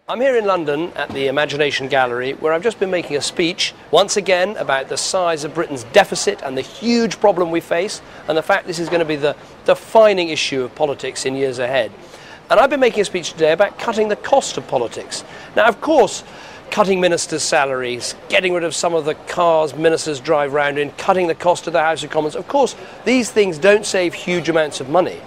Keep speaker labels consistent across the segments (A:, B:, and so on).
A: I'm here in London at the Imagination Gallery, where I've just been making a speech, once again, about the size of Britain's deficit and the huge problem we face, and the fact this is going to be the defining issue of politics in years ahead. And I've been making a speech today about cutting the cost of politics. Now, of course, cutting ministers' salaries, getting rid of some of the cars ministers drive around in, cutting the cost of the House of Commons, of course, these things don't save huge amounts of money.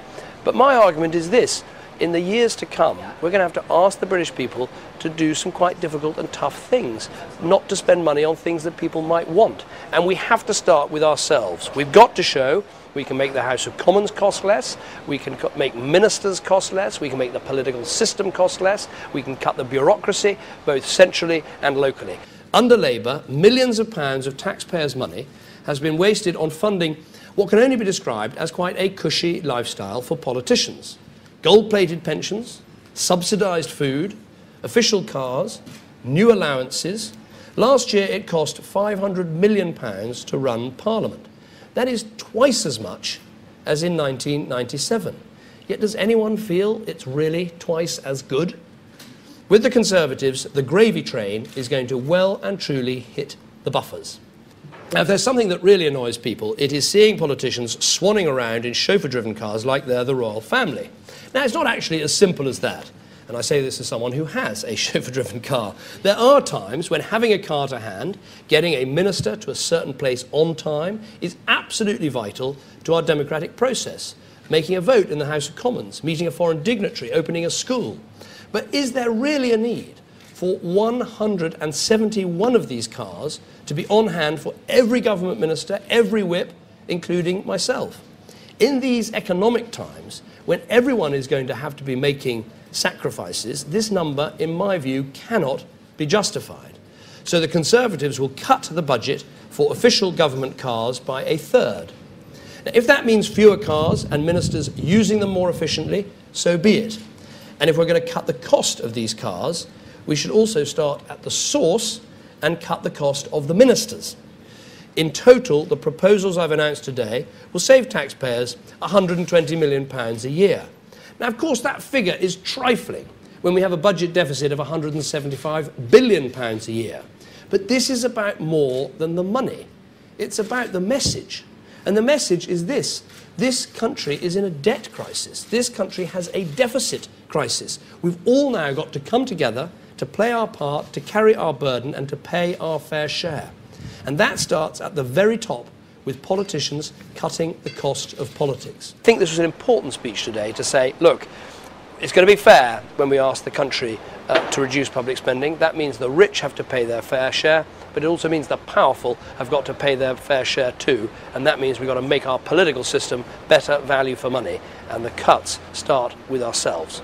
A: But my argument is this. In the years to come, we're going to have to ask the British people to do some quite difficult and tough things, not to spend money on things that people might want. And we have to start with ourselves. We've got to show we can make the House of Commons cost less, we can make ministers cost less, we can make the political system cost less, we can cut the bureaucracy, both centrally and locally. Under Labour, millions of pounds of taxpayers' money has been wasted on funding what can only be described as quite a cushy lifestyle for politicians. Gold-plated pensions, subsidised food, official cars, new allowances. Last year it cost £500 million to run Parliament. That is twice as much as in 1997. Yet does anyone feel it's really twice as good? With the Conservatives, the gravy train is going to well and truly hit the buffers. Now, if there's something that really annoys people, it is seeing politicians swanning around in chauffeur-driven cars like they're the royal family. Now, it's not actually as simple as that, and I say this as someone who has a chauffeur-driven car. There are times when having a car to hand, getting a minister to a certain place on time, is absolutely vital to our democratic process. Making a vote in the House of Commons, meeting a foreign dignitary, opening a school. But is there really a need for 171 of these cars to be on hand for every government minister, every whip, including myself? In these economic times, when everyone is going to have to be making sacrifices, this number, in my view, cannot be justified. So the Conservatives will cut the budget for official government cars by a third. Now, if that means fewer cars and ministers using them more efficiently, so be it. And if we're going to cut the cost of these cars, we should also start at the source and cut the cost of the ministers. In total, the proposals I've announced today will save taxpayers £120 million a year. Now, of course, that figure is trifling when we have a budget deficit of £175 billion a year. But this is about more than the money. It's about the message. And the message is this. This country is in a debt crisis. This country has a deficit crisis. We've all now got to come together to play our part, to carry our burden, and to pay our fair share. And that starts at the very top with politicians cutting the cost of politics. I think this was an important speech today to say, look, it's going to be fair when we ask the country to reduce public spending. That means the rich have to pay their fair share, but it also means the powerful have got to pay their fair share too. And that means we've got to make our political system better value for money. And the cuts start with ourselves.